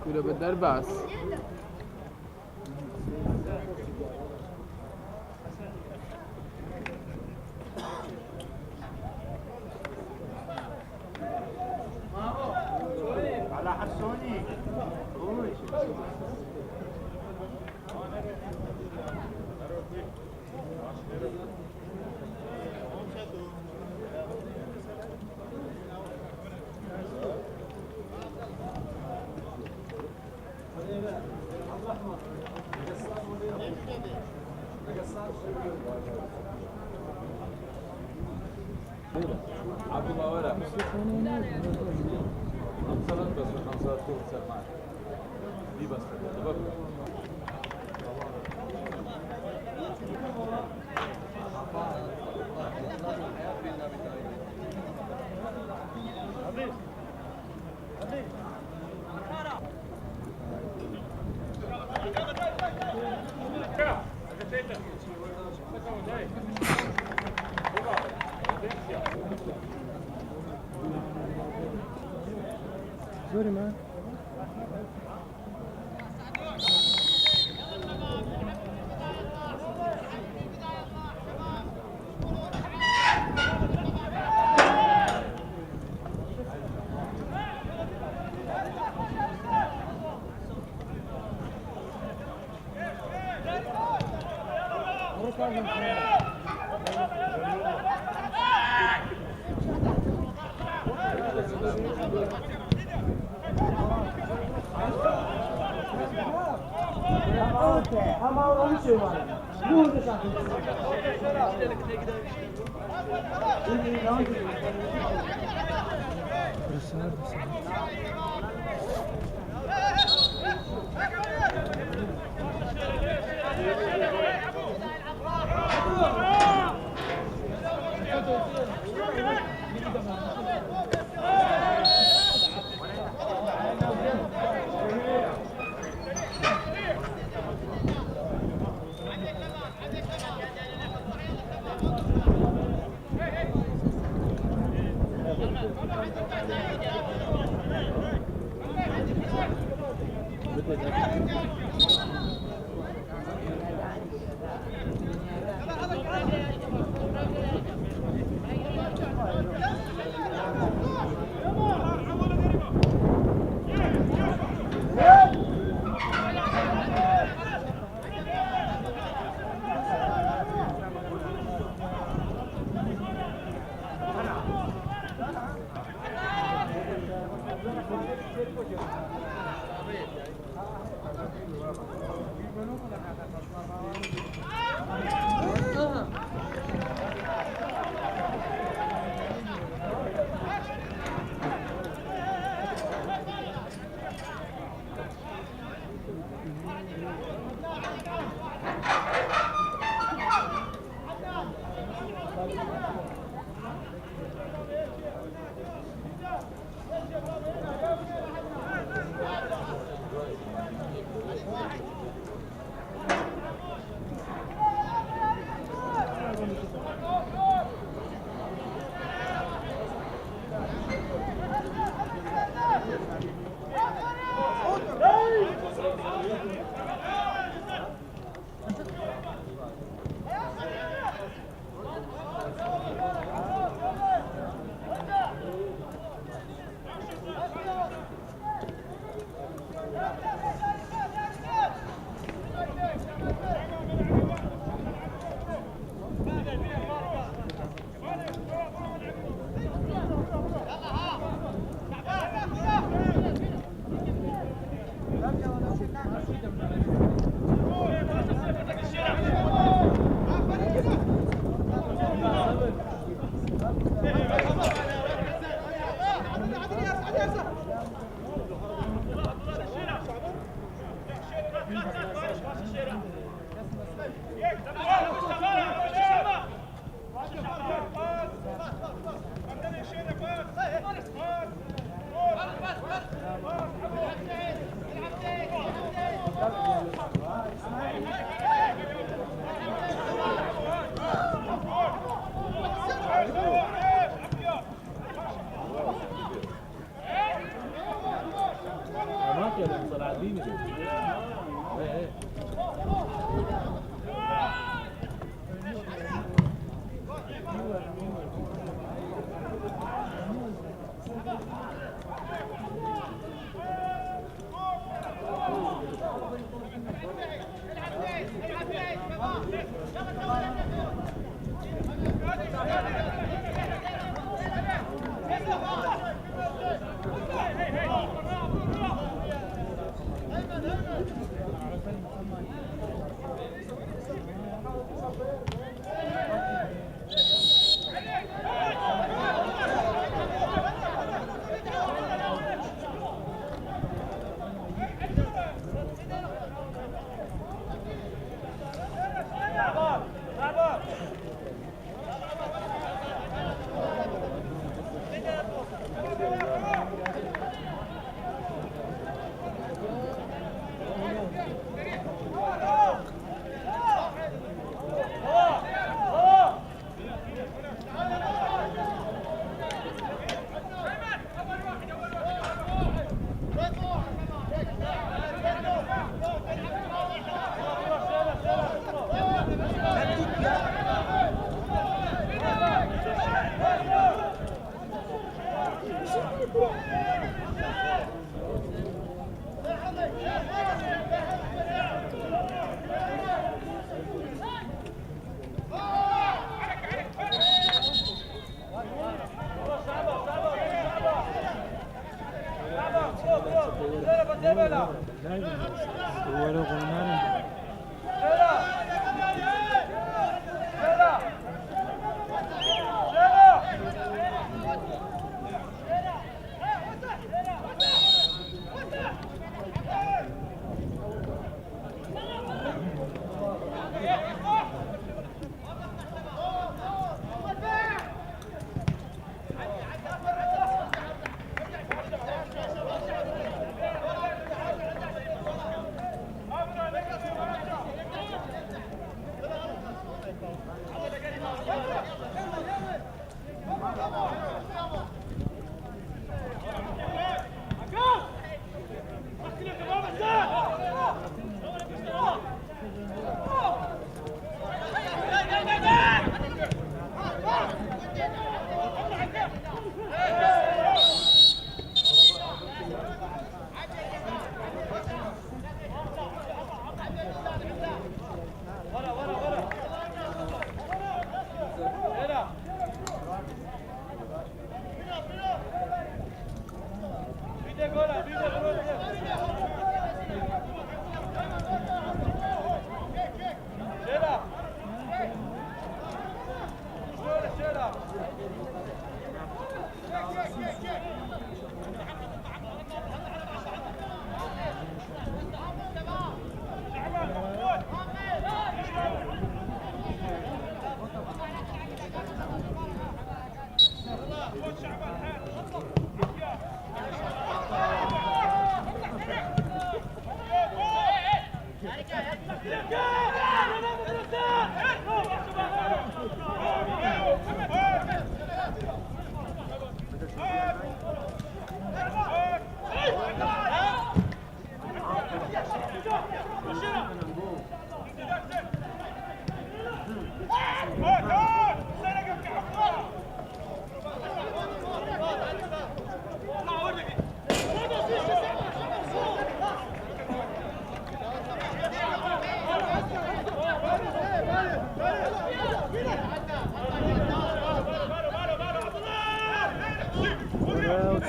كده بالدرباس. على حسوني عبد الله ولا خمسات بس خمسات كل سماعة دي بس تبقى Sorry, man. Ama onu söylüyorum. Bu da şarkı. Burası neredesin? Bitte.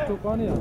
Stefania.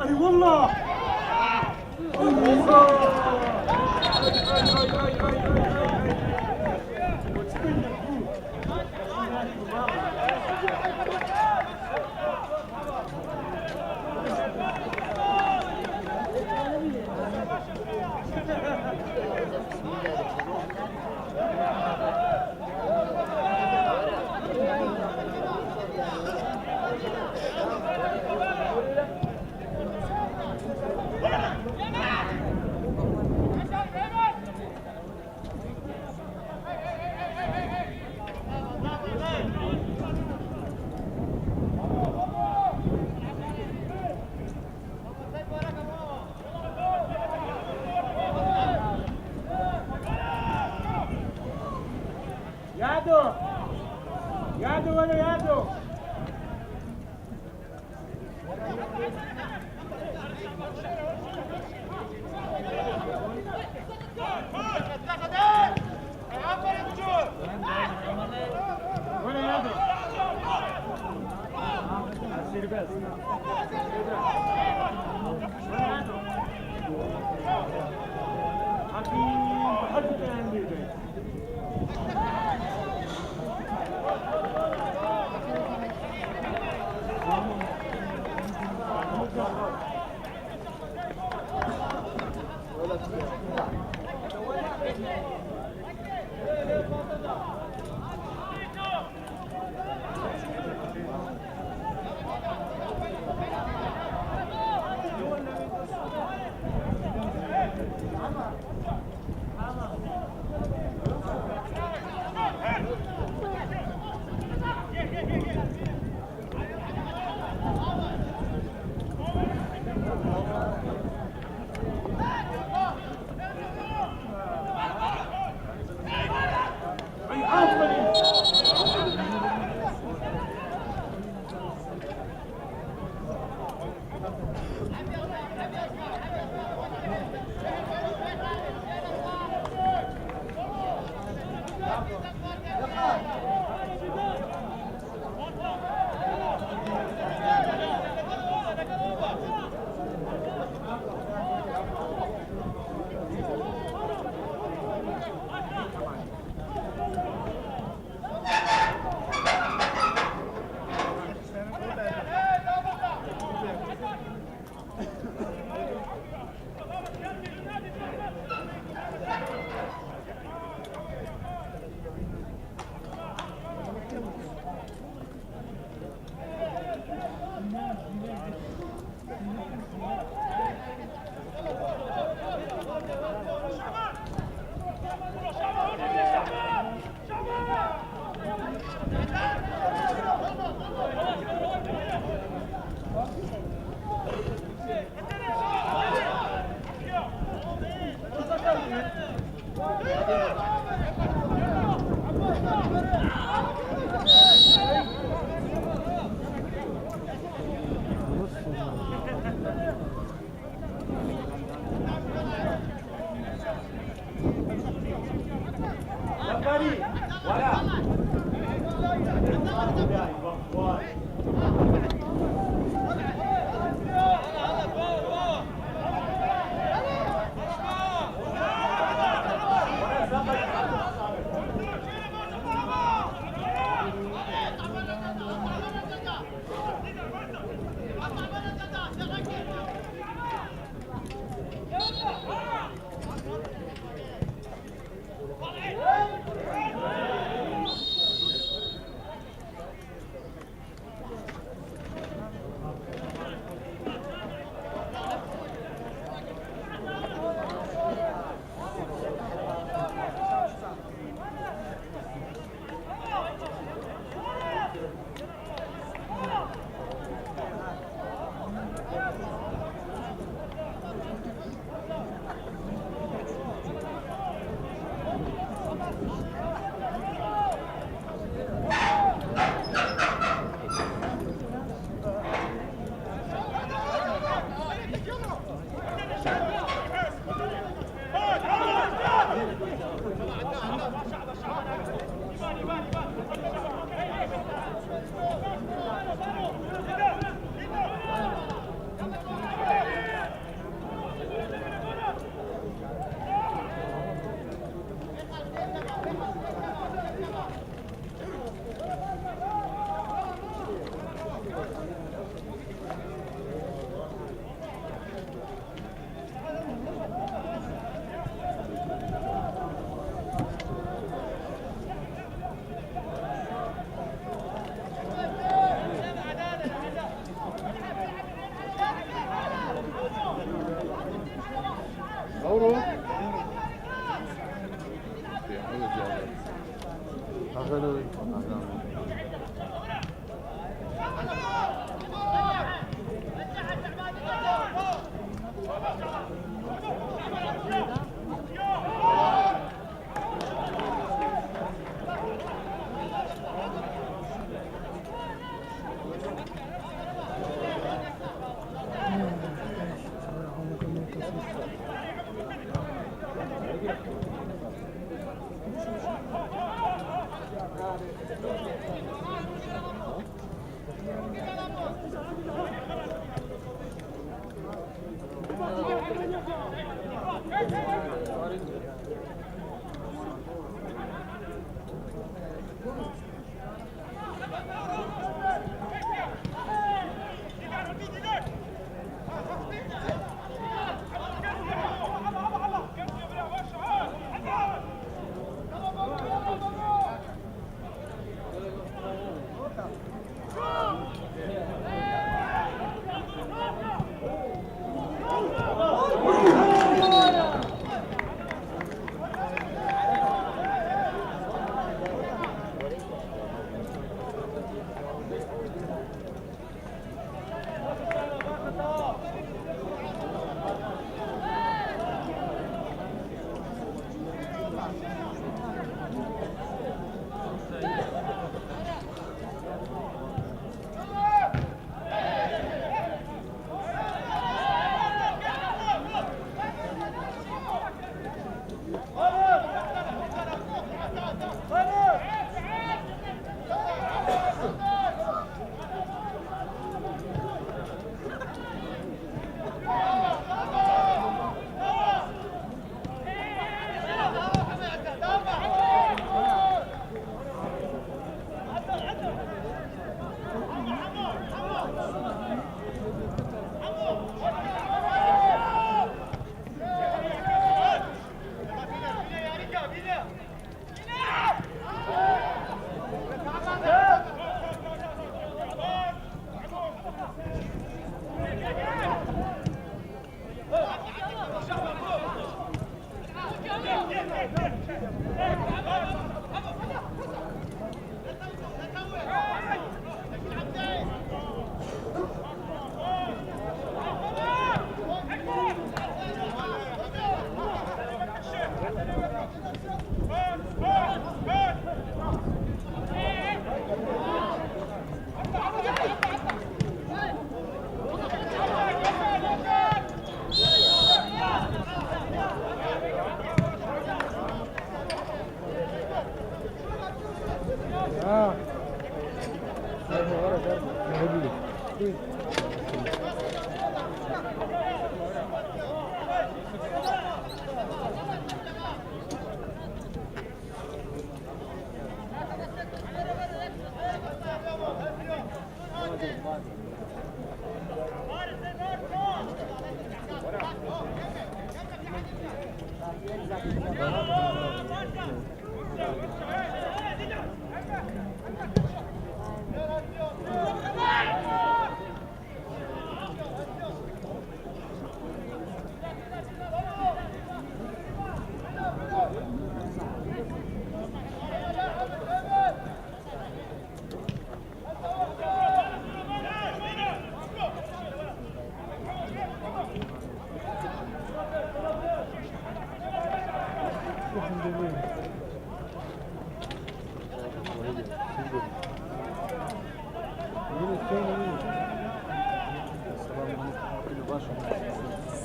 اي والله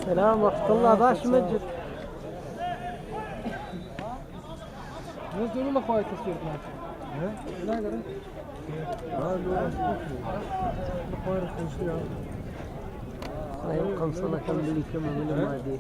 Selam vaktullahi baş mecid. Ne duruma fayda istiyorsun artık? Ne kadar? Sayın kamsana kan birlikte memnun madde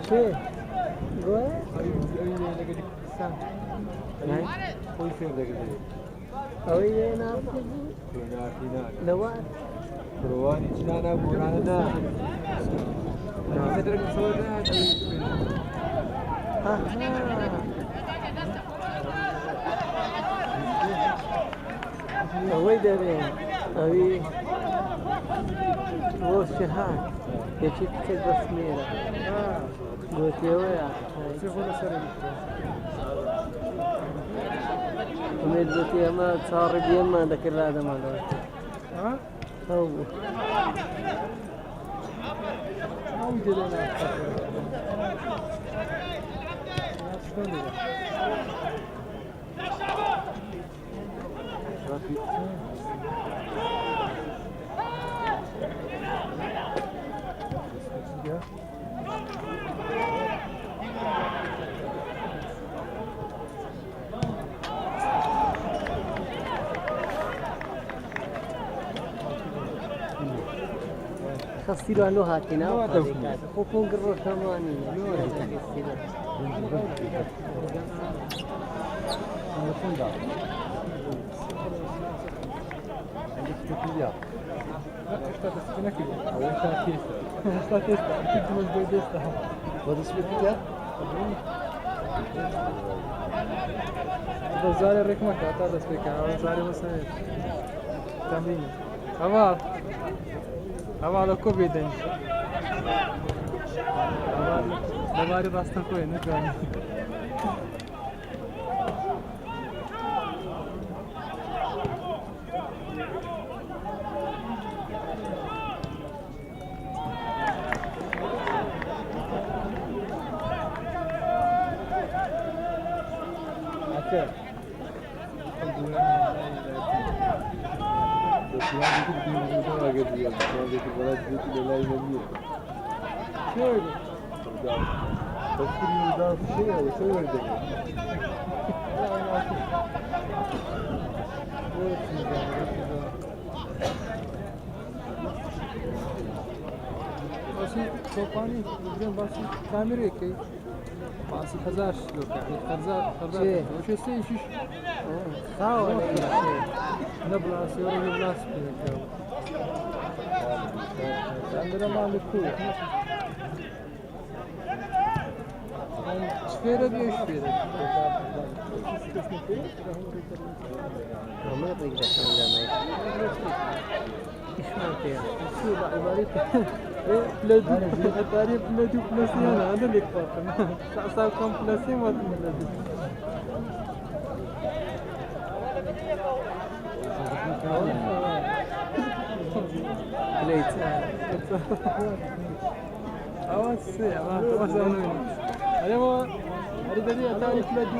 Şey, gue? Ne? Oh iya, kenapa sih? Lewat? Perubahan di Cina bulan ada. Saya dari Sora di. Oh iya deh, tapi वो शहर ये चिप से बस मेरा गोते हुए उम्मीद होती है मैं सारे भी मैं दकर रहा था मालूम हाँ हाँ वो हम जिले में خسيرو له هاتينا لا تفهم. وكون قرر ثمانية Zare rekma kata da speka, zare masane. Tamrin. Hava loko beden. Hava rasta koy ne kani. Okay. Topani, basit kamera ki. Basi hazar yok yani. Hazar. Şey. O şey sen şiş. Sağ ol. Ne bulası yok ne bulası yok. Ben de malı kuyu. Şfere diyor şfere. ما يبغى يدخل ولا ما يبغى ايش ما فيها شو عبارة بلادي عبارة بلادي بلاسي أنا هذا اللي كفاكم صار كم بلاسي ما بلادي ليت أواس أواس أنا أنا ما أريد أن أتعرف بلادي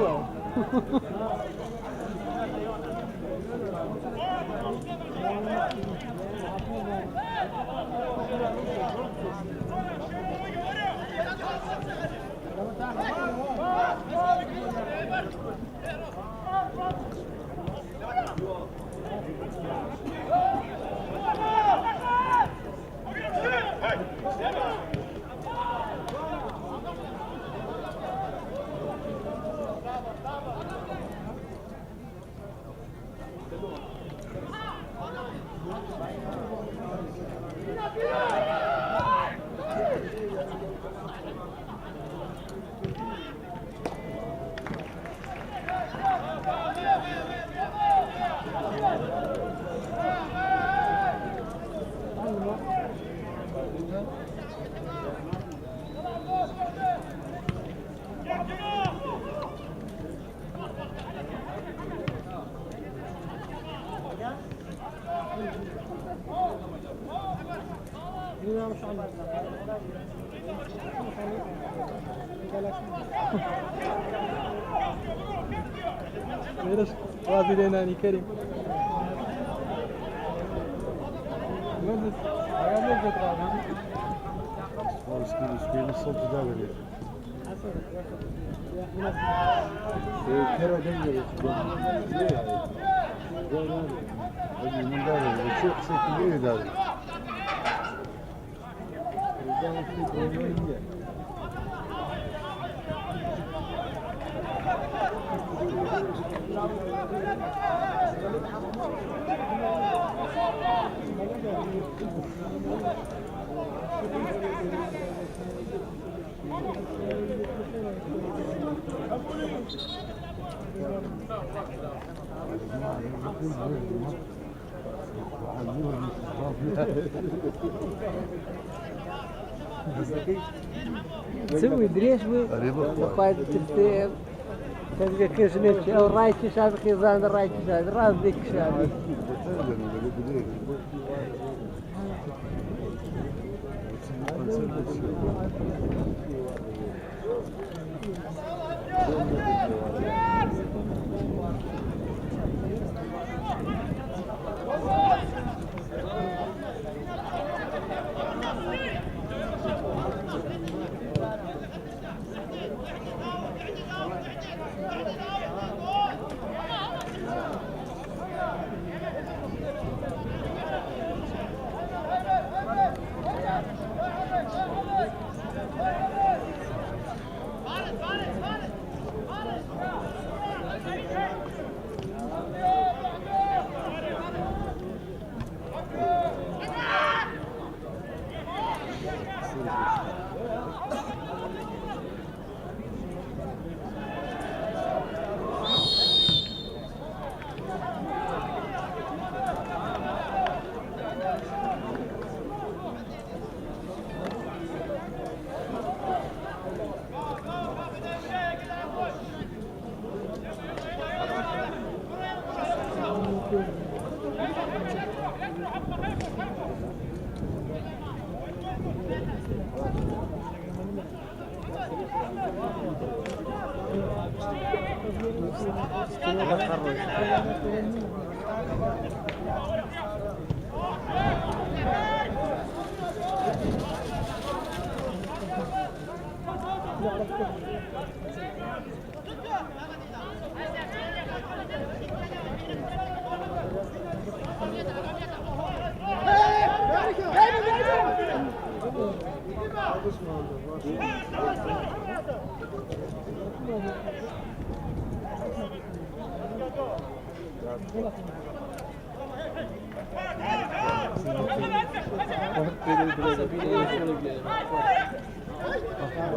Veras راضي ناني كريم مهندس عجبني الفكرة Üsküyü nasıl güzel veriyor. Kera'dan geliyor. Hadi bundan veriyor. Çok sekiliyor da. Buradan bir oynuyor. تسوي دريش وقاعد تفتي تلقى كشنت او رايك شاب خيزان رايك شاب راس ديك شاب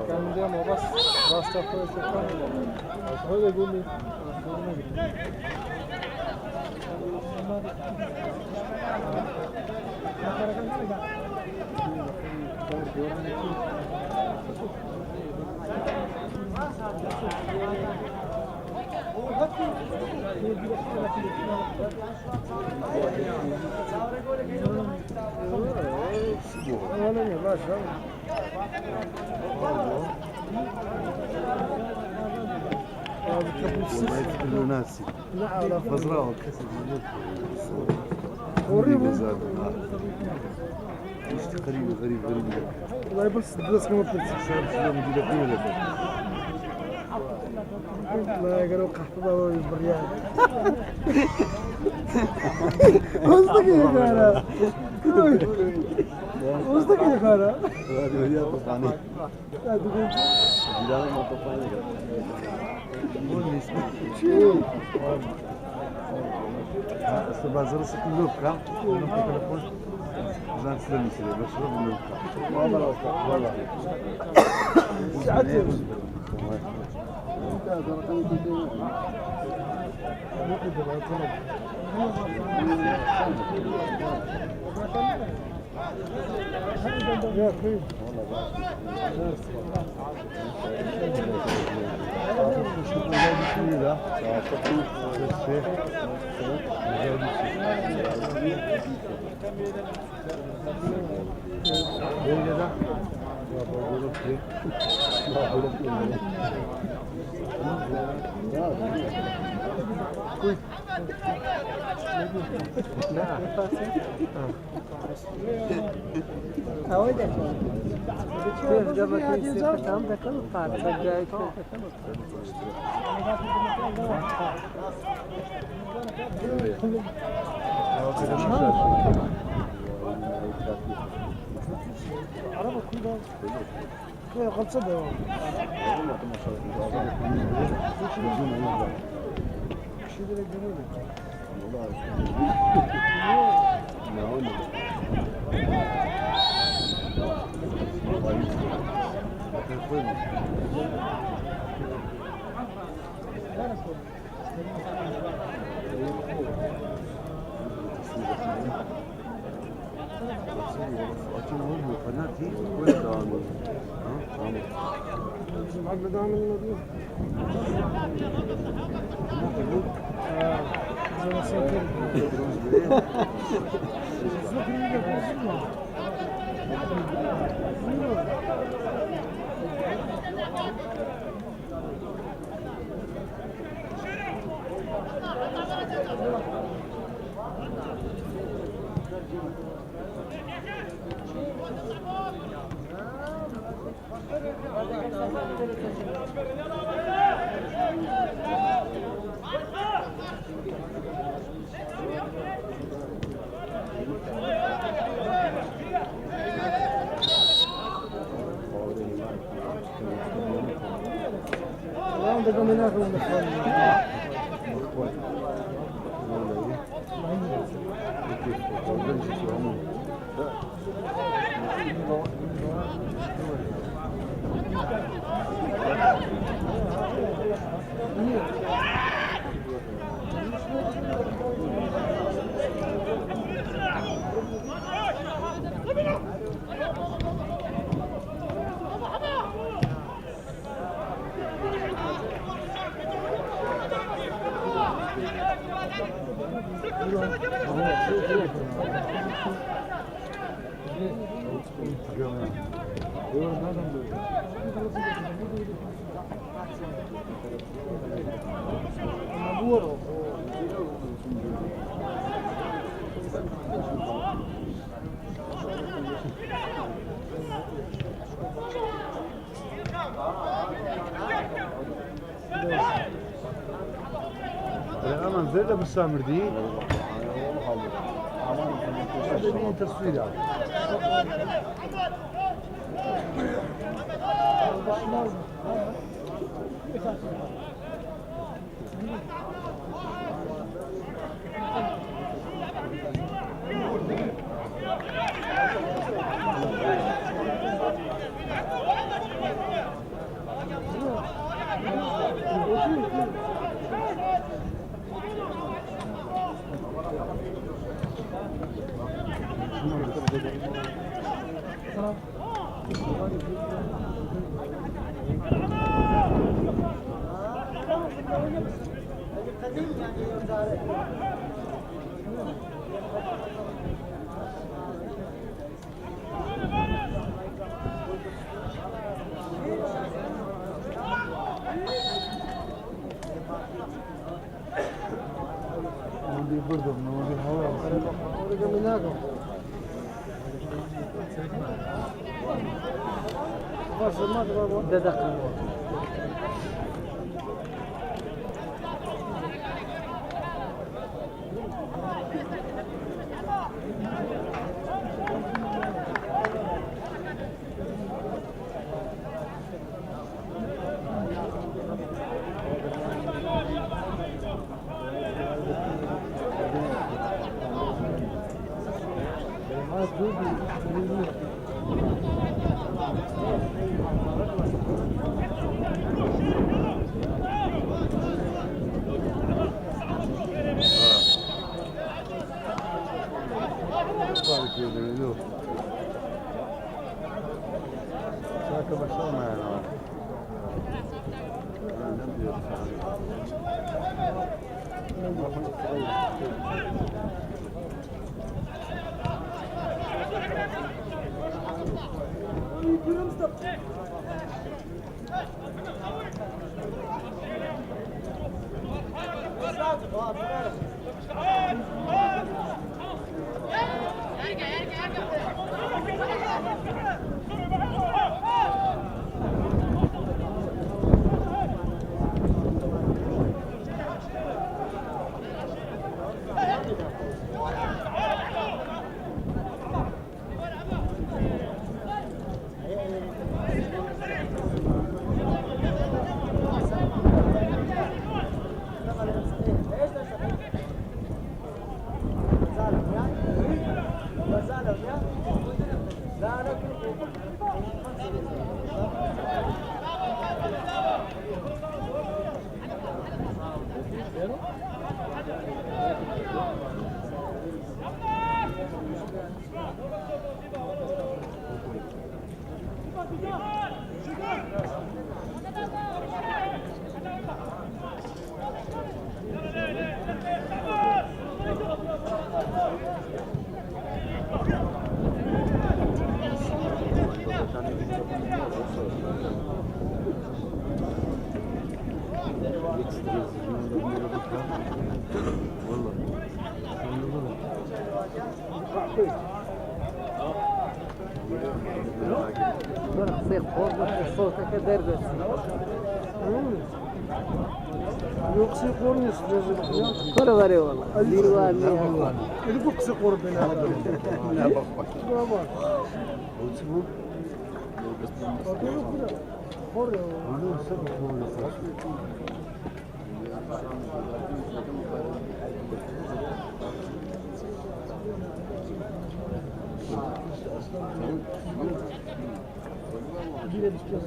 كان ديما بس تفوز هذا يقول لي ناسي لا خضراء وكسر غريب غريب والله بس الدرس كما قلت لا قالوا قحطة بالريال وصدق يا خالة وصدق يا خالة هذه طبعا لا تقول جدار ما طبعا bazıları sıkıntı yok ya. Onun telefon ben size mesela başarılı yok. Vallahi. ساعتين يا اخي أودك كيف جابك يصير تام ذكر القارب جاي عربة كلها كلها خلصة بها شو ذا الجميلة محمد عامل النبي عندك من هناك من Aman zerre müsamir değil. Hadi bir tasvir yap. دقيقة Şarkı başlama yani. Yoksa kormuyorsun rezil. Para var ya valla. Bir var ne ya? Eli bu kısa korup beni aldı. Ne bak bak. Şuna bak. Bu Bak yok burada. Kor ya. bunu sen koyuyorsun. Bir de düşeceğiz.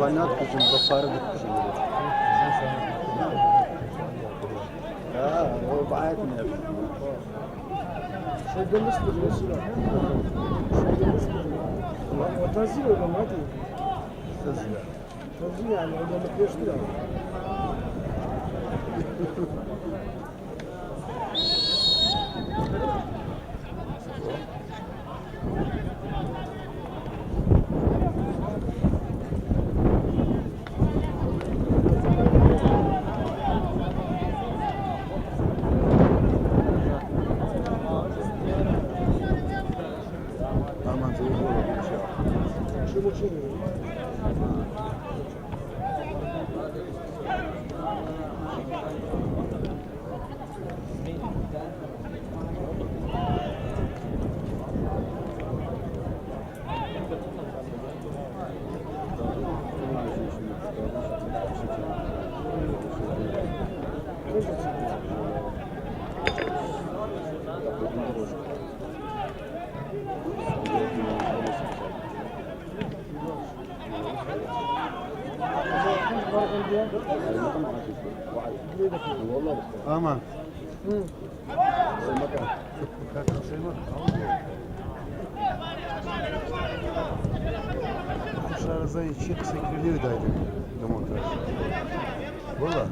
Понятно, что бафар هو بعتني يا ابني. شو بالنسبة للوسيلة؟ شو بالنسبة وتنزيل ولا ما تنزيل؟ تنزيل يعني عندما يشتغل. Aman. Dışarıda içi sekreter daydı. Demontaj. Valla.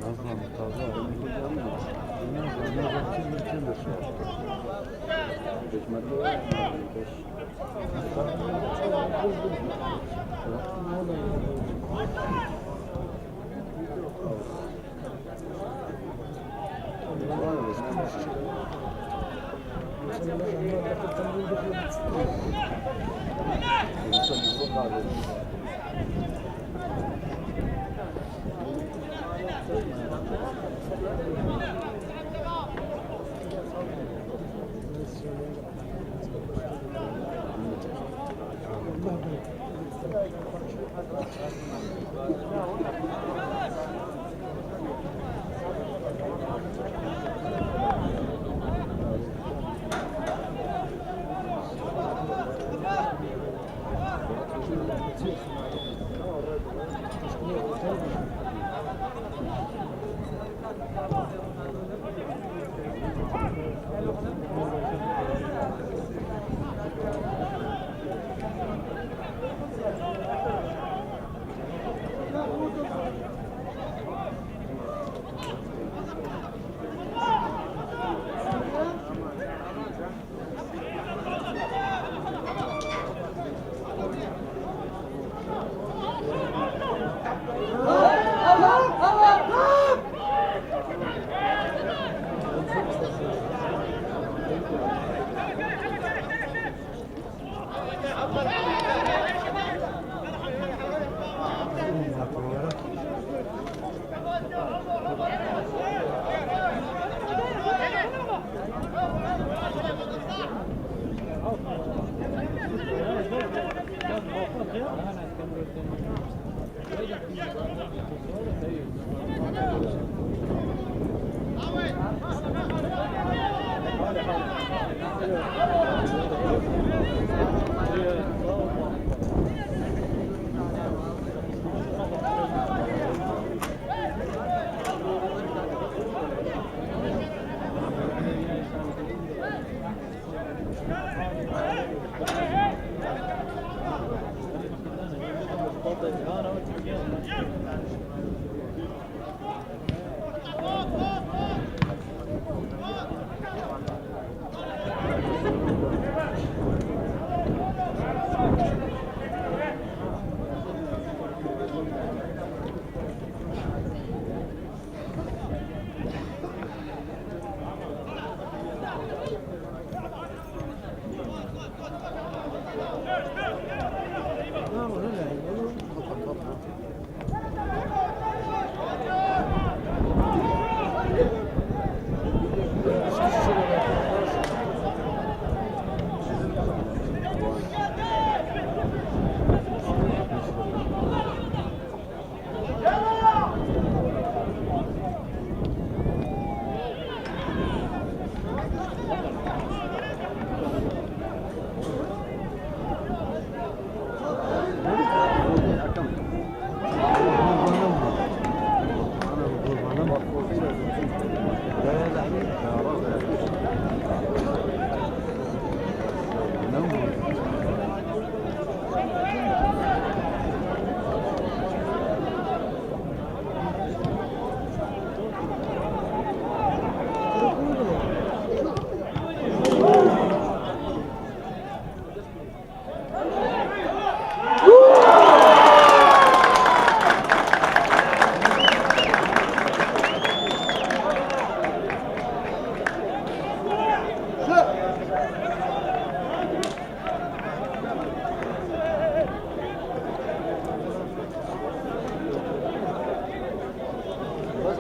Nazlı Hanım, taze aramızda gelmiyor.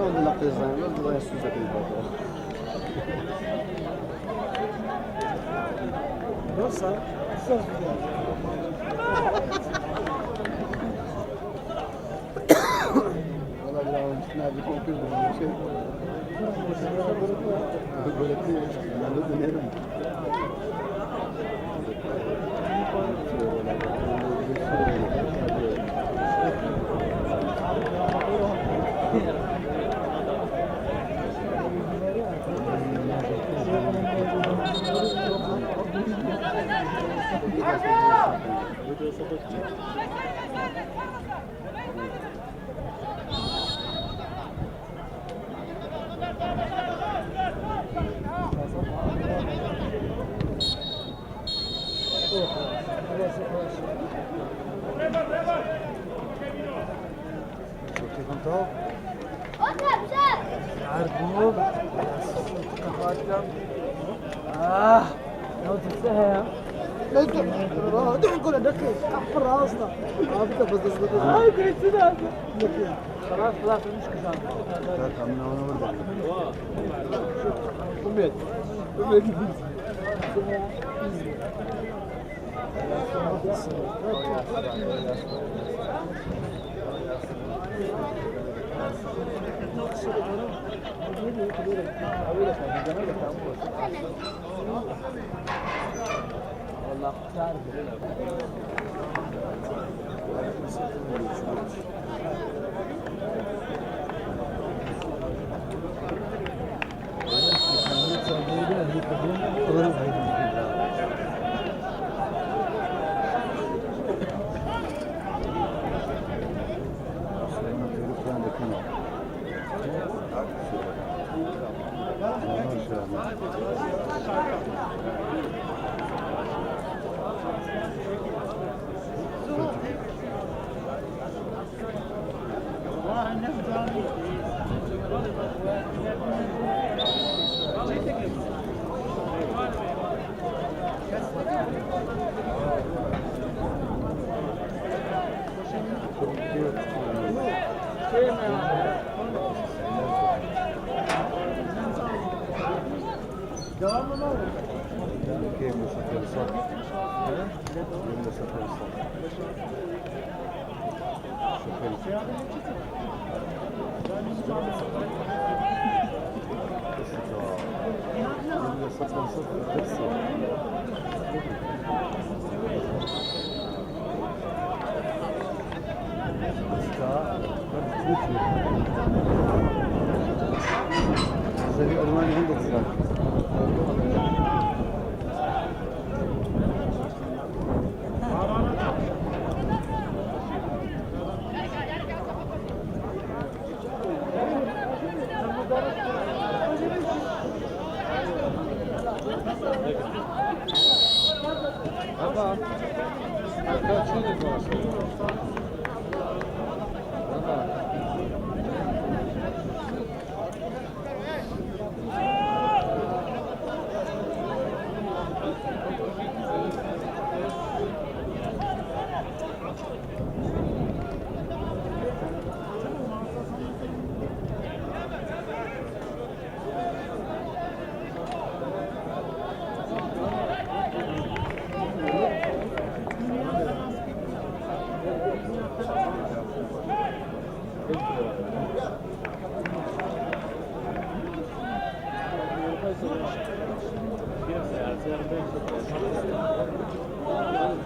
Quando la pesana, non è scusa per il voto. Nossa, só Valla bir an nerede korkuyorum bir şey. Böyle bir ben de dönerim. Çok control. عربوب تقدم لو تنساها دعوا نقول دقيق في راسنا هاي قلت كذا خلاص خلاص مش كذا Tamam onu vurdu. أميت أميت والله تعرف Quem você pensou? Quem você pensou? زي ألمانيا عندك زاد. Baba, kaçıyoruz aslında. Baba.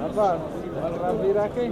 Apa? Rabi Raki?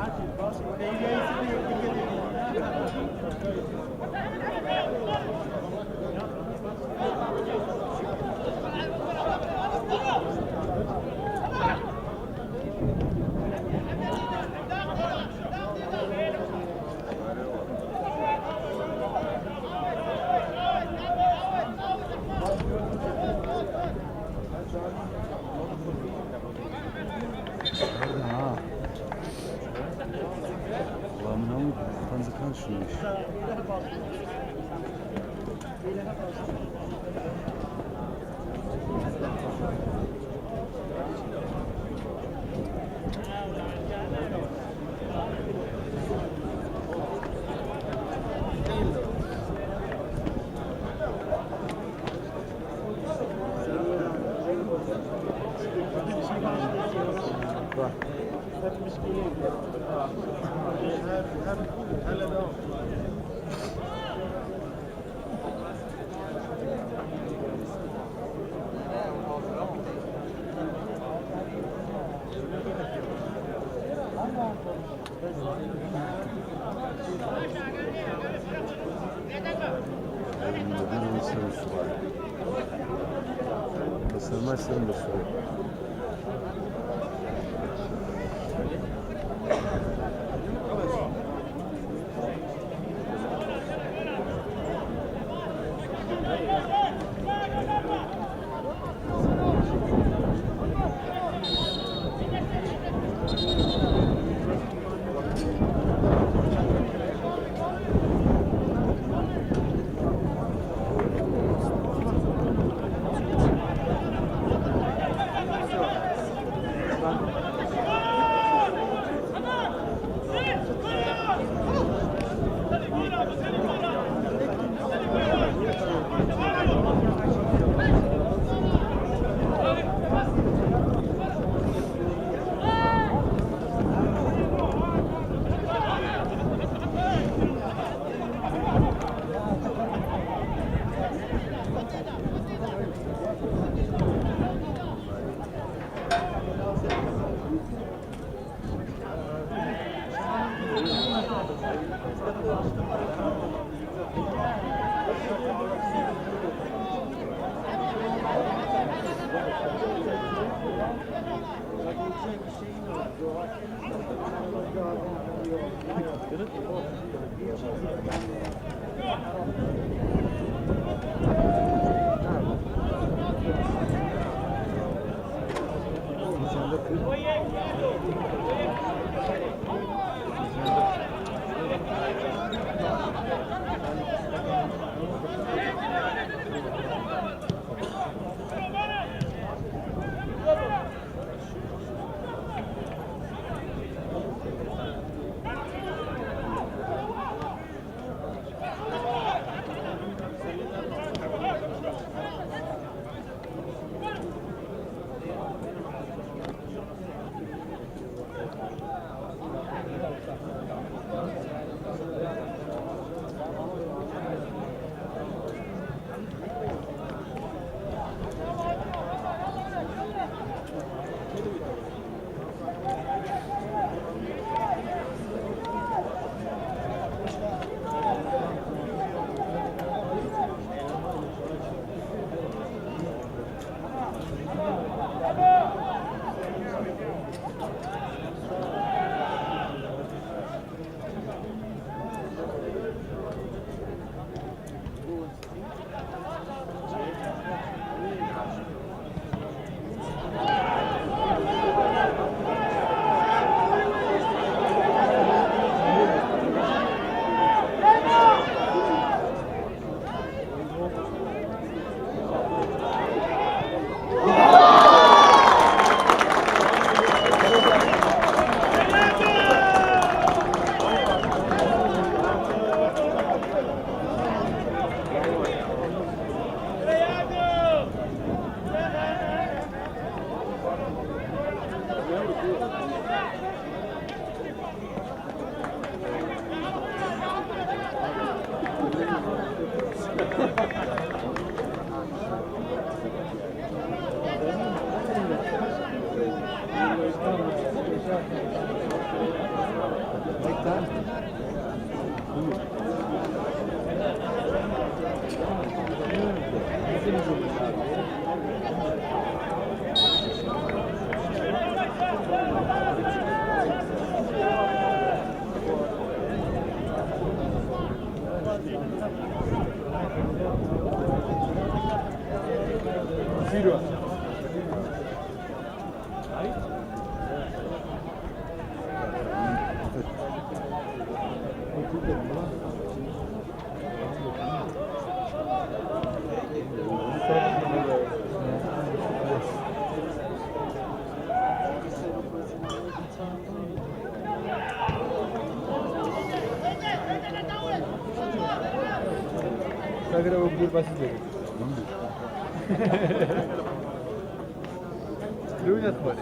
Ha. Allah'ım ne oldu? Tanıdıkan şuymuş. Elimde bir Mısır uçu var. Isırmazsan da soğuk. euro. Sagra o burba size. Lüyat var.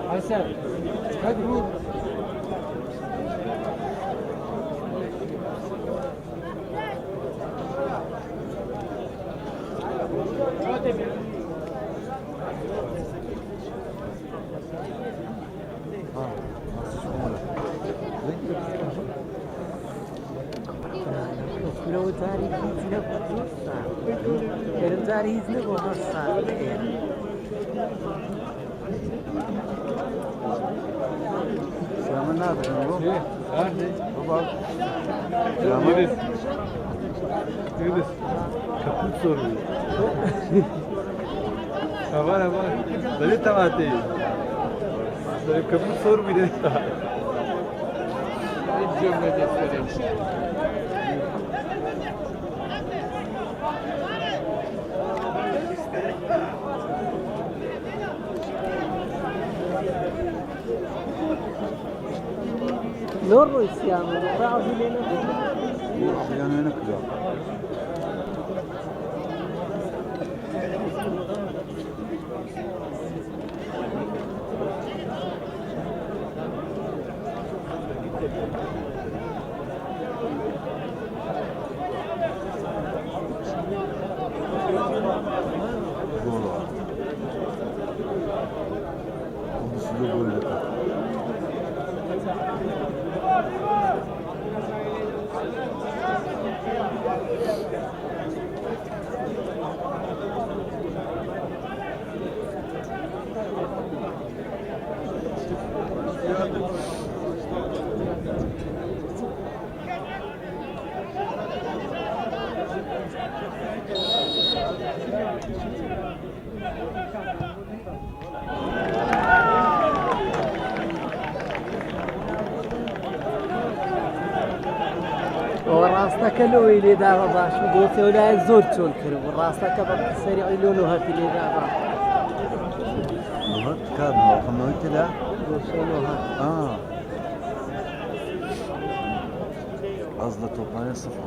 Hasan, hadi vur. لو تاريخ يتنبه نصا كان تاريخ يتنبه نصا Selamun aleyküm. Ha? Baba. Yürüz. Yürüz. Kaput soruyor. Aman aman. Böyle tamate. Böyle kaput sor bile. Bir cümle göstereyim. نور السيام راضي لنا Yanına kılıyor. Doğru. Onu size gol yapar. وراستا كلو إلي دابا باش قلت ولا زور تون كرو وراستا كبر سريع لونه في إلي دابا Murat kan bakımı ötede. وصولها Az da toplaya sıfır.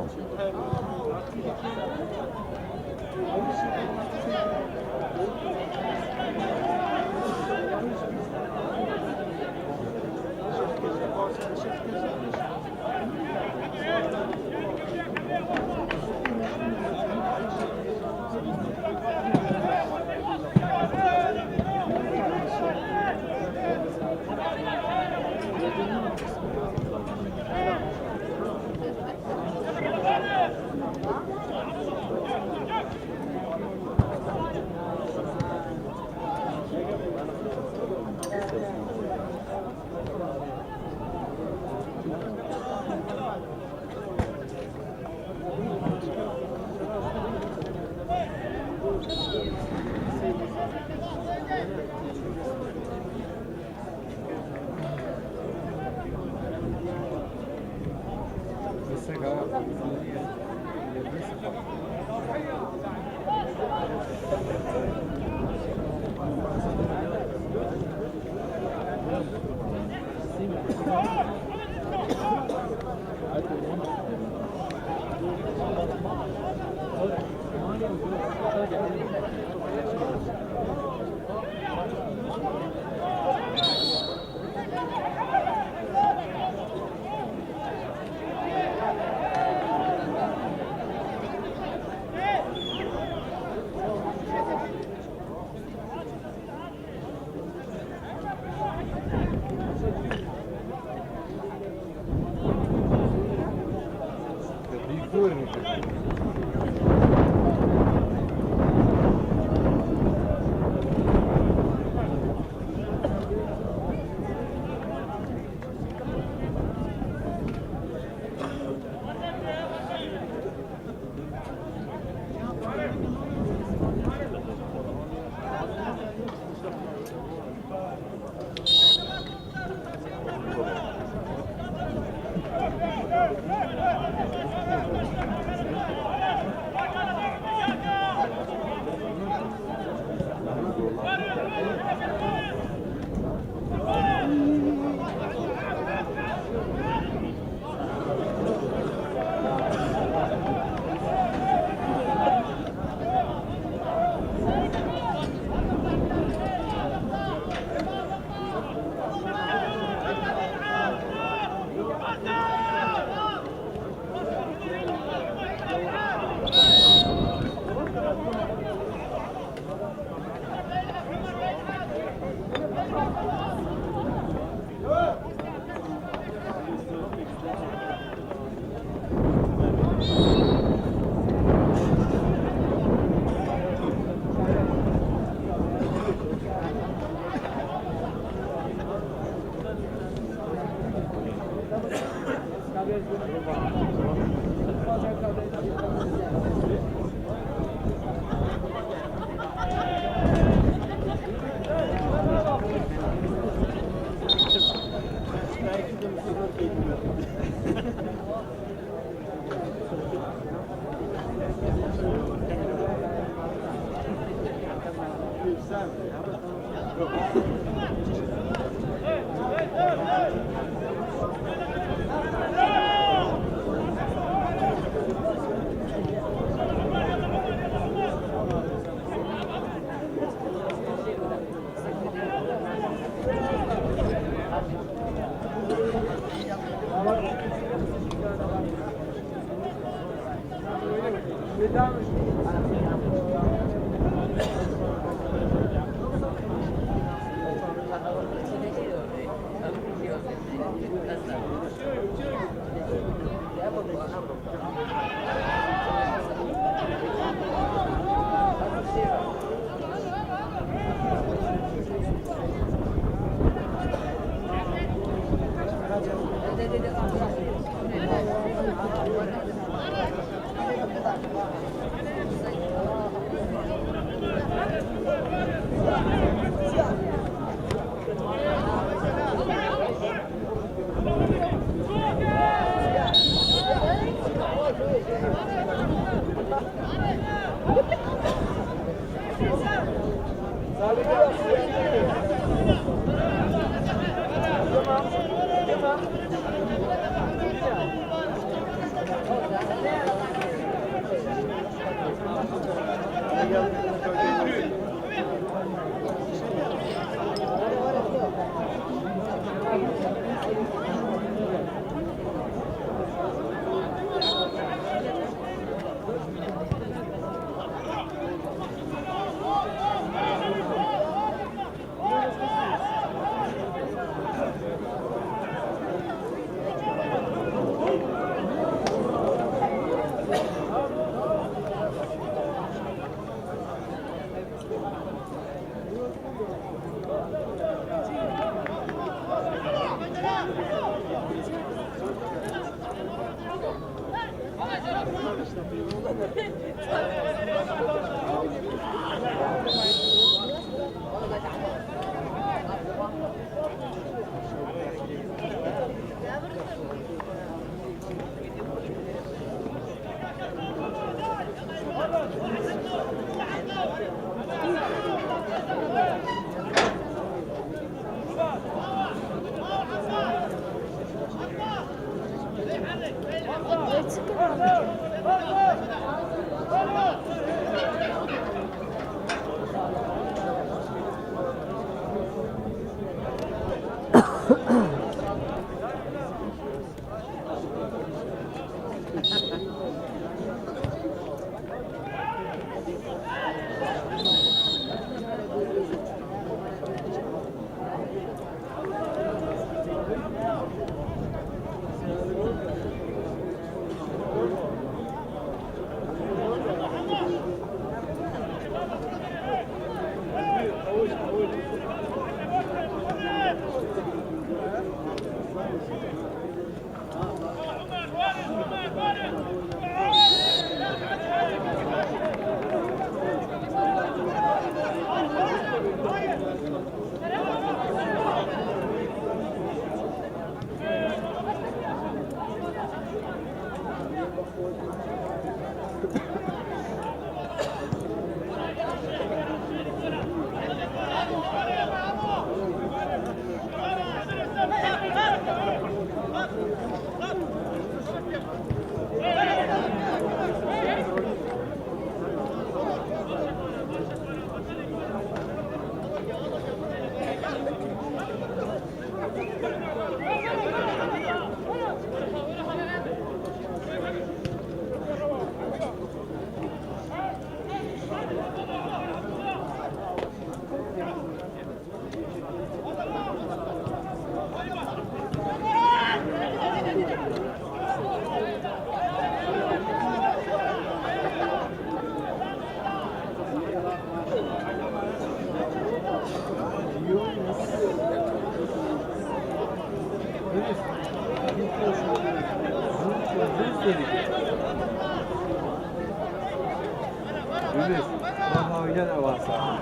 Yunus, vamos a ir avanzar.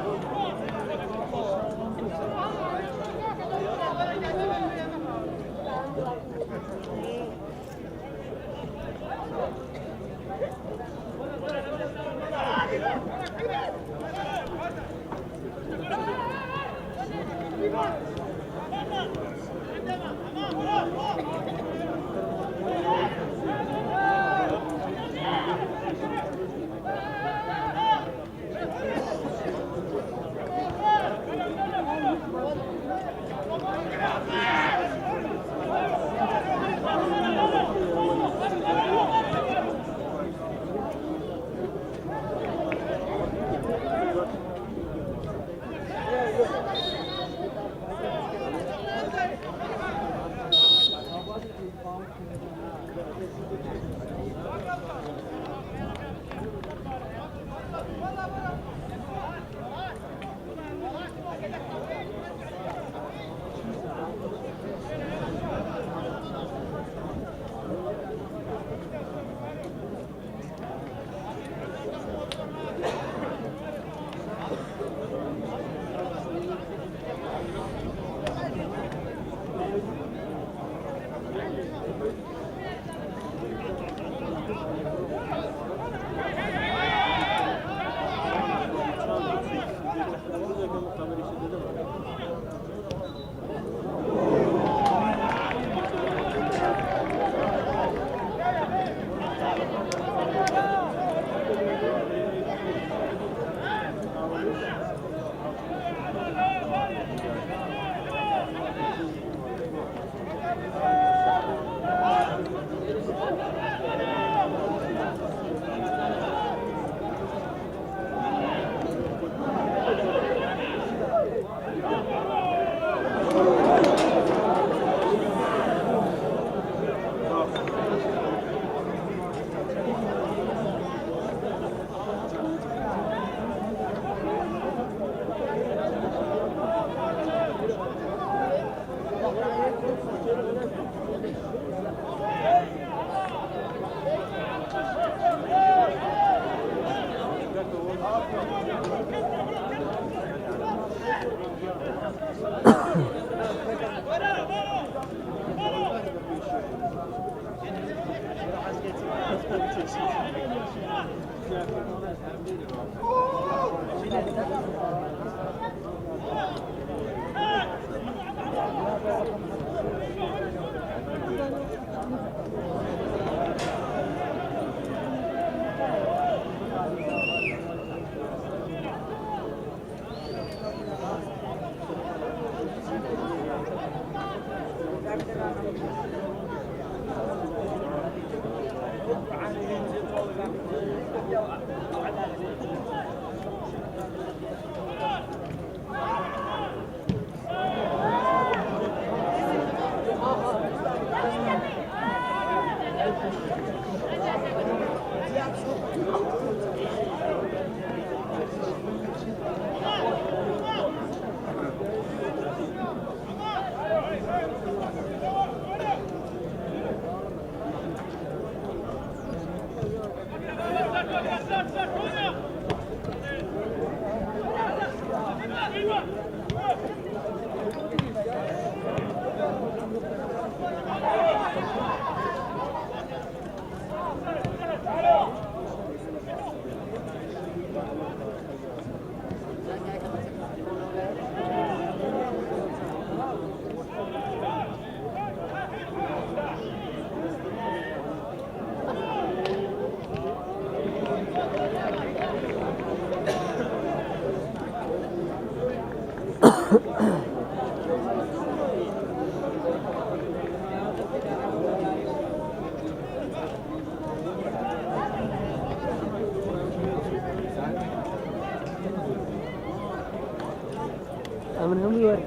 أمنهم يورد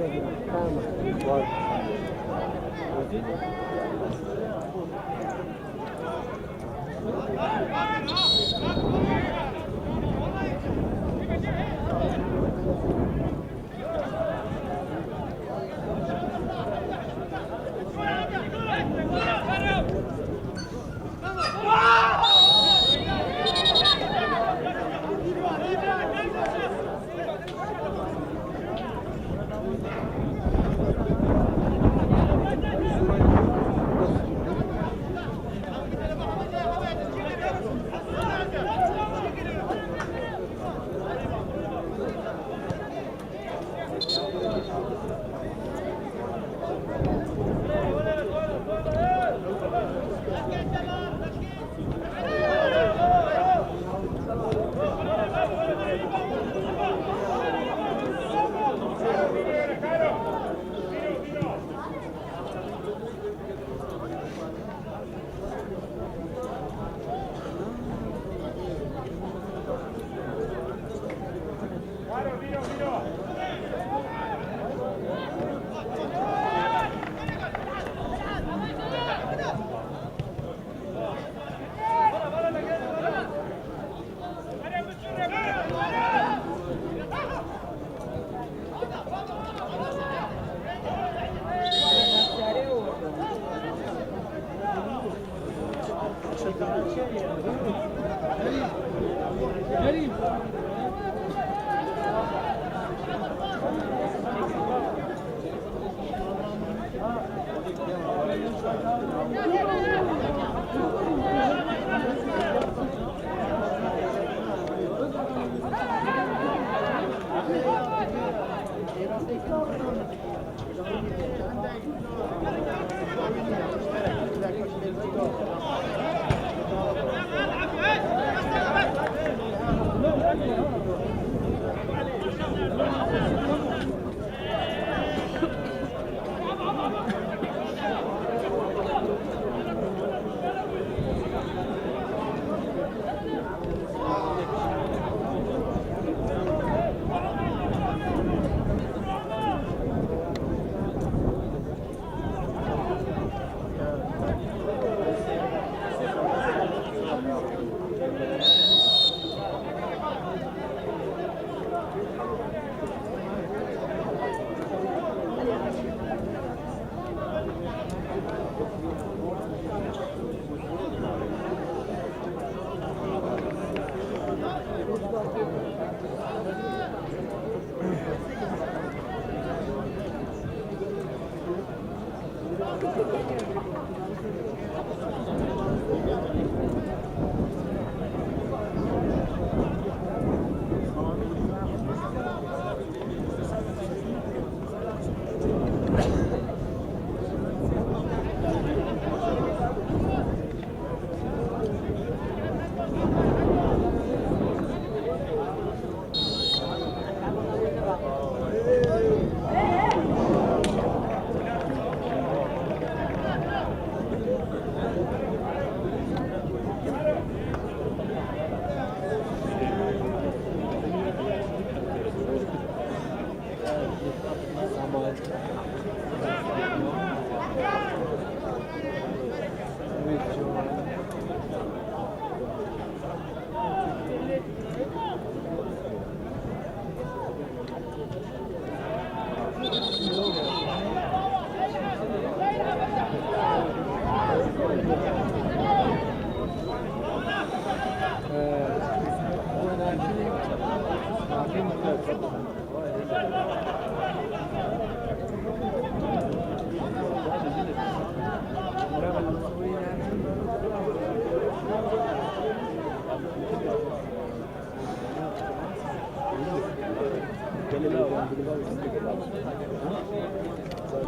كامل.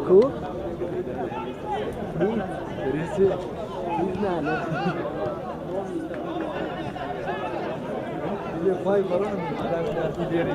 Ku? Birisi Biz ne? bir de pay var onun ben ileri.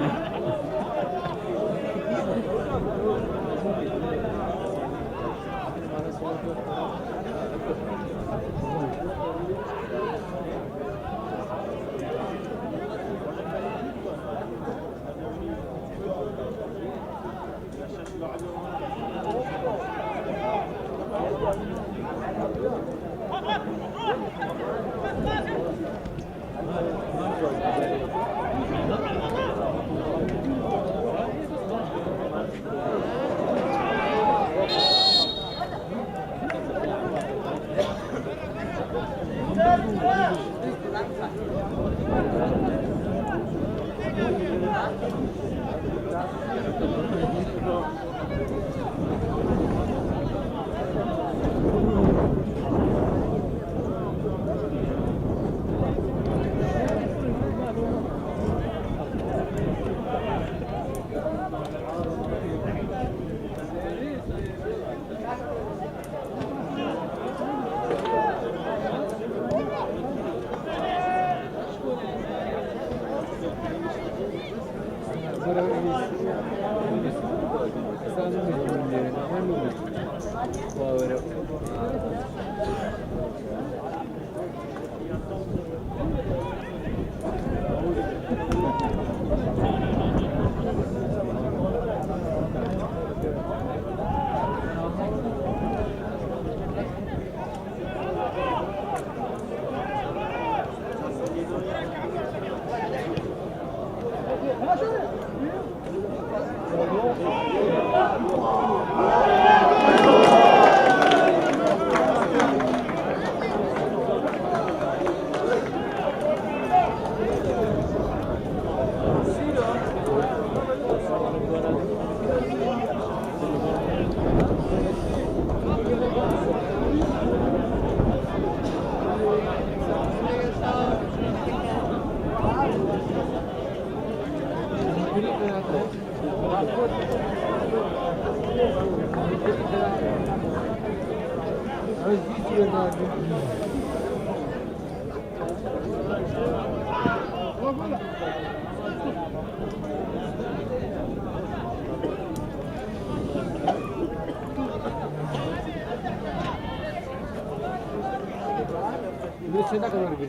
Ne kadar bir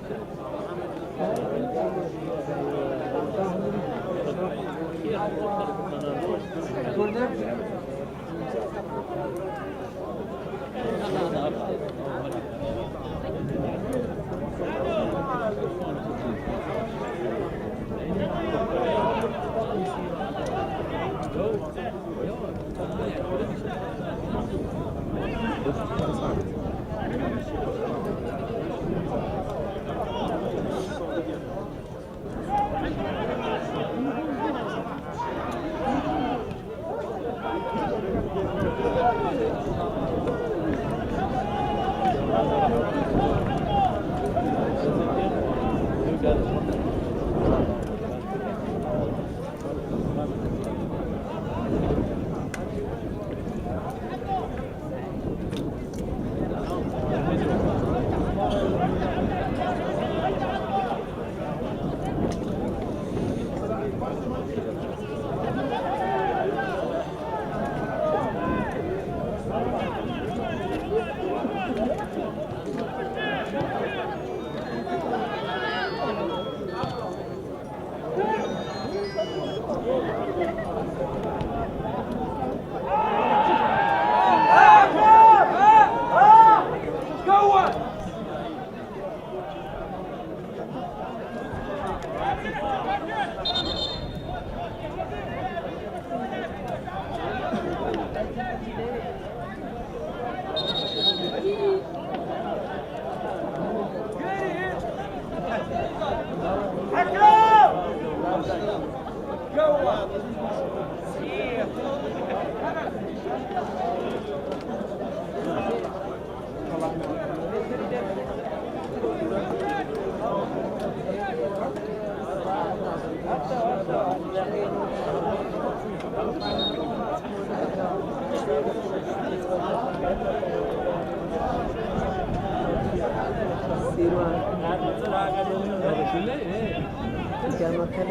كما كان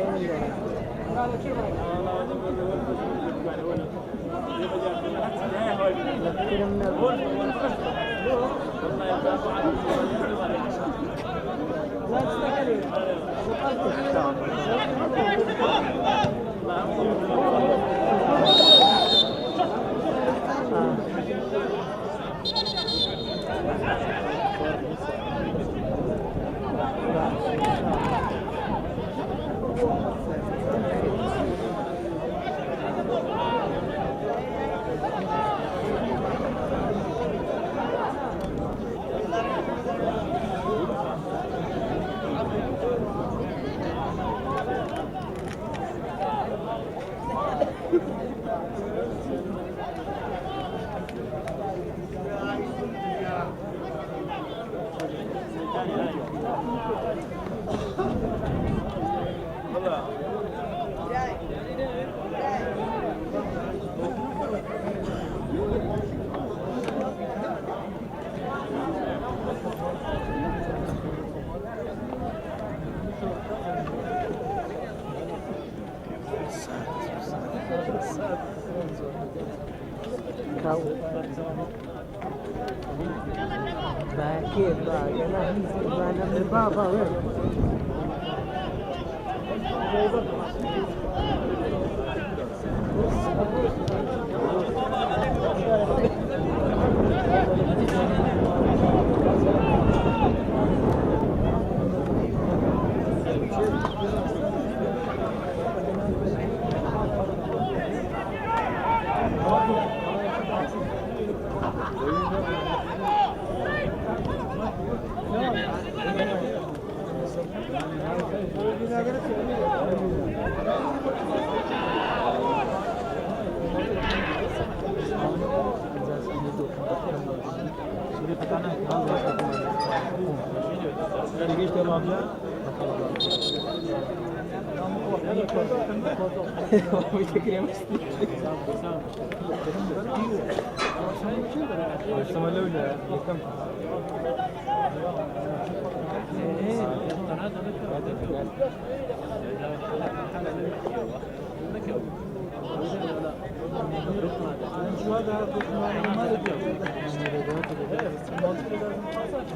باكير بقى أنا من بابا وين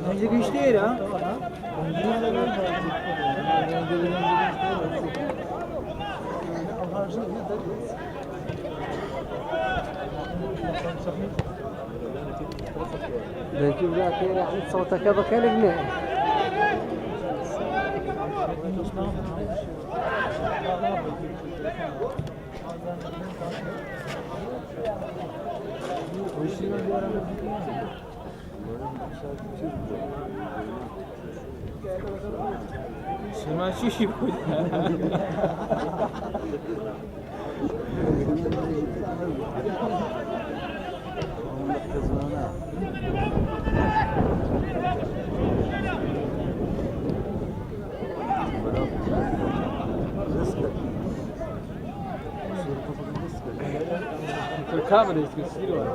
Bence güç değil ha. بنجيب لك يعني صوتك بكلمني Şuna şişi bu. Kamera eskisi var.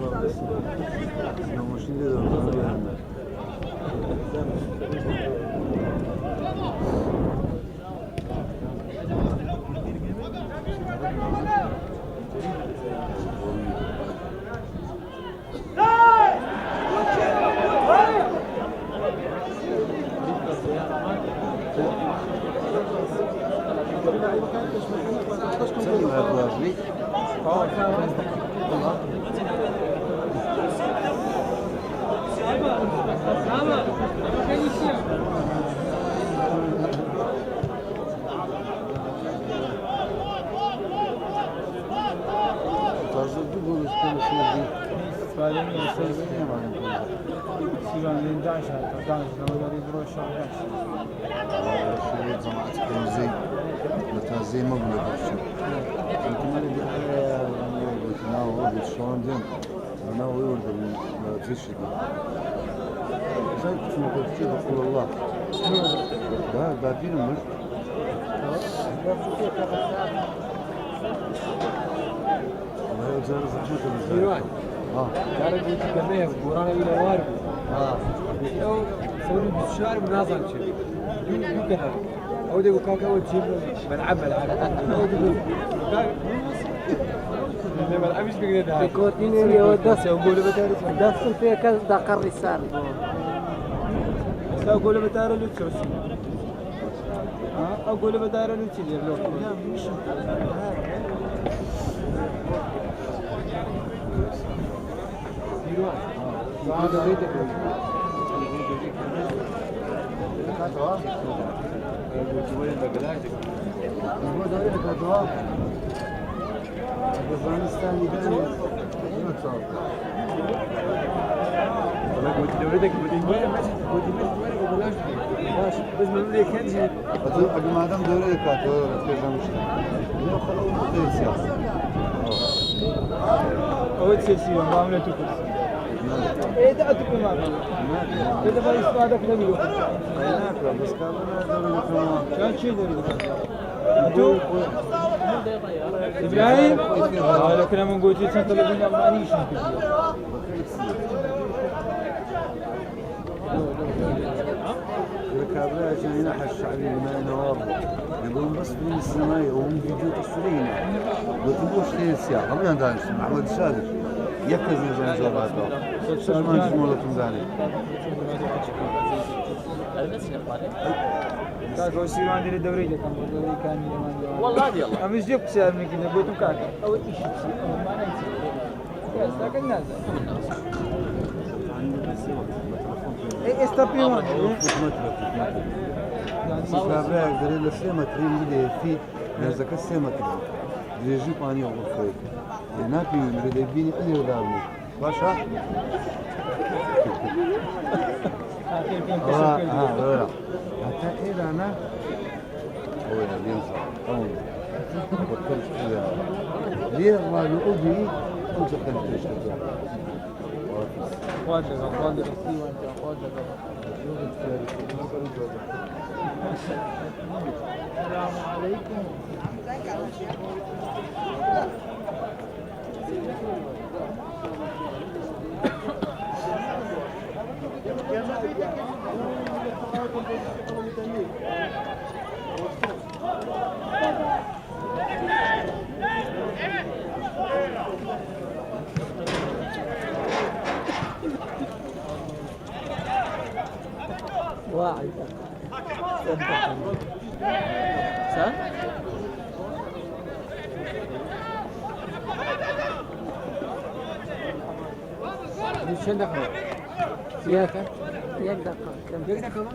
Şimdi de onlar. Sen mi yapıyorsun? Tazıcı bu üstüne şey İsmail'in yasası Sivan Linda aşağı tadan zamanları broşa شيء جماعة كنزي مثلا زي ما بقول لك كمان يعني هو بالشون دين أنا ويورد ما فيش زي كنت ما قلت كده بقول الله ده بعدين مش والله وزارة زحمة Sivan. Yarın bu tükeme Buran'a bile var mı? Sonra bir şey var mı? Nazan çevir. Gün kadar. أودي وكاكا وتجيب ملعب ملعب ايش بقدر في كوتينيري ودس دس في كذا دقر رسالة أقول بتارة لوتشوس أقول بتارة لوتشي لو لا مش هذا بيتك بس من اللي كان جي قبل ما دام دوري كاتو تجمعش لا خلاص غير سياسة أول شيء ما عملته كذا إيه ده أتوقع ما إذا ما يستفاد كذا بيروح بس كمان دوري كمان كان شيء دوري إبراهيم لكن من قلت لك أنت لازم ما نيجي الكابرا عشان ينحى الشعبي ما ينور يقولون بس من السماء وهم فيديو تصويرين وتبوش خير السياق قبل أن دانش محمد الشادر يكز نجان زوراته سلمان جمولة تنزاني كاكا وسيم عندي الدوري لكم الدوري كان والله دي الله مش جبت سعر من كذا قلت كاكا أول شيء ما ننسى لكن الناس استبيون كابرا يقدر له سيما تريم بدي في نزك السيما تريم ديجي باني أو خوي ناكي مريد يبيني أدي ودارني باشا لا حتى إذا أنا هو اللي ينصح بطلت كذا ليه ما يقولي أنت كنت تشتغل السلام عليكم واعي شن دقيقة سياكة يك دقة كم يك دقيقة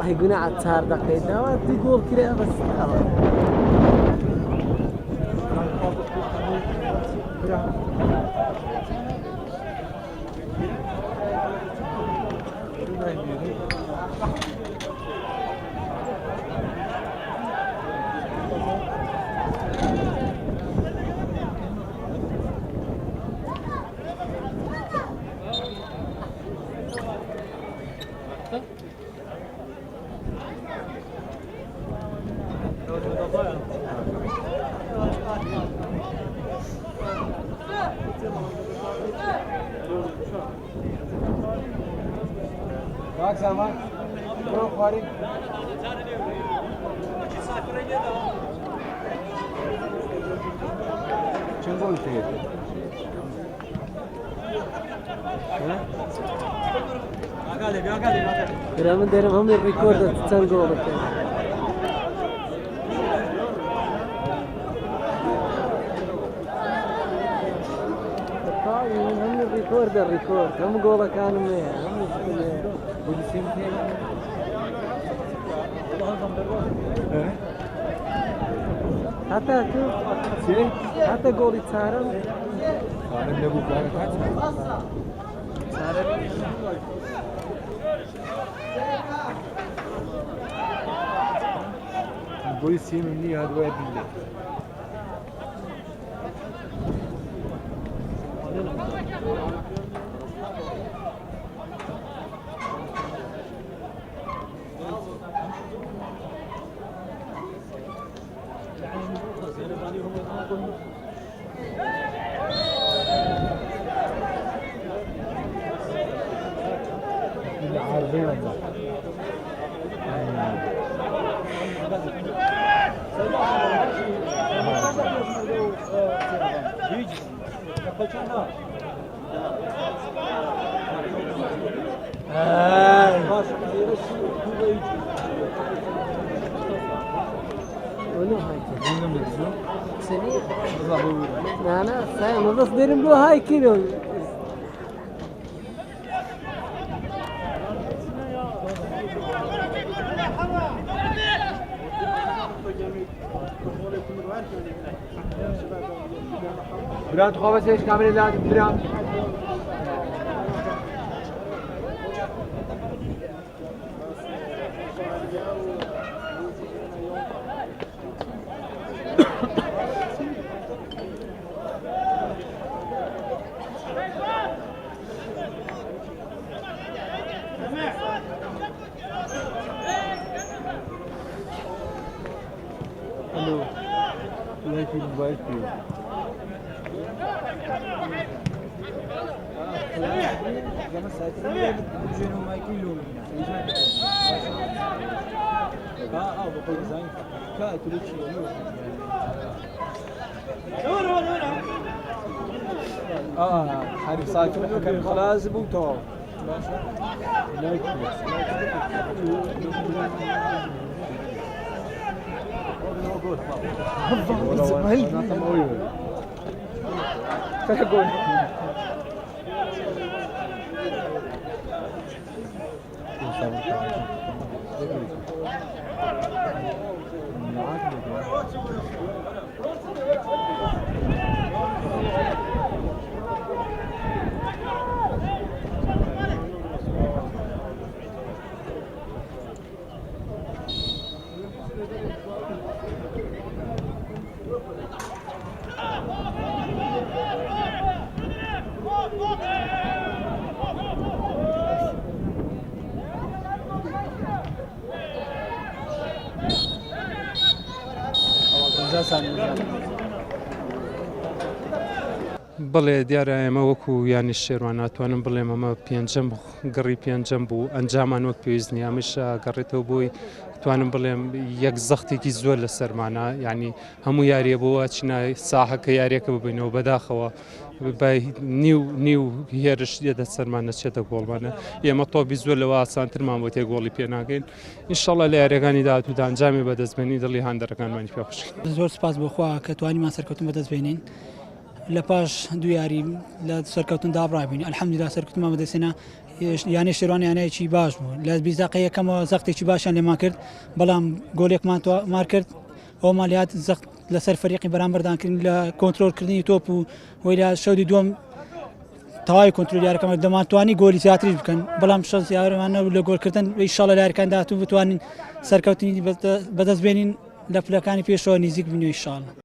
والله يقولون على تسهر دقيقة ما تقول كذا بس خلاص معك سامان روح خارج شنو قلت برا من دارم هم الريكورد تنقول هم الريكورد هم قولة كانوا مية هم حتى حتى قولي تسارم البوليس يمني هذا واحد بالله عارضين والله ولو هاي سنين أنا سايم بس ديرم له هاي كيلو بران خوابه ايش كامل لازم بران الو لا في الموبايل فيه جمع ساعتين بيجينهم ما يكيلون بقول زين كا تريتشي حارب ساعتين كان خلاص بوتو بڵێ دیارە ئێمە وەکو یانی شێوان ناتوانم بڵێم ئەمە پێنجەم گەڕی پێنجەم بوو ئەنجامان وەک پێویستنی ئەمەشە گەڕێتەوە بۆی توانم بڵێم یەک زەختێکی زۆر لە سەرمانە یعنی هەموو یاریە بۆەوە چینای ساحەکە یاریەکە ببینەوە بەداخەوە نیو هێرش دێدە سەرمان نەچێتە گۆڵمانە ئێمە تۆبی زۆر لەوە ئاسانترمان بۆ تێگۆڵی پێناگەین ئینشەڵڵا لە یاریەکانی داهاتوودا ئەنجامی بەدەستبێنی دڵی هاندەرەکانمانی پێخۆشی زۆر سپاس بۆخوا کە توانیمان سەرکەوتن بەدەستبێنین لە پاش دوو یاری لە سەرکەوتن دابڕابین ئەلحەمدولیلا سەرکەوتنمان بەدەستێنا یانێ شێروان یانەیەکی باش بوو لە بیزاقی یەکەمەوە زەختێکی باشیان لێمان کرد بەڵام گۆلێکمان مار کرد ئەومان لات زەخت لەسەر فەریقی بەرامبەردانکردن لە کۆنتترۆلکردنی تۆپ و وی لە شەودی دووەم تەواوی کۆنتترۆل یاریەکەمە دەمانتوانی گۆلی زیاتریش بکەن بەڵام شەنس یاریمانە لە گۆلکردن ئینشەڵڵا لە یاریەکان داهاتوو بتوانین سەرکەوتنی بەدەستبێنین لە پلەکانی پێشەوە نزیک بنوێ ئینشەڵڵا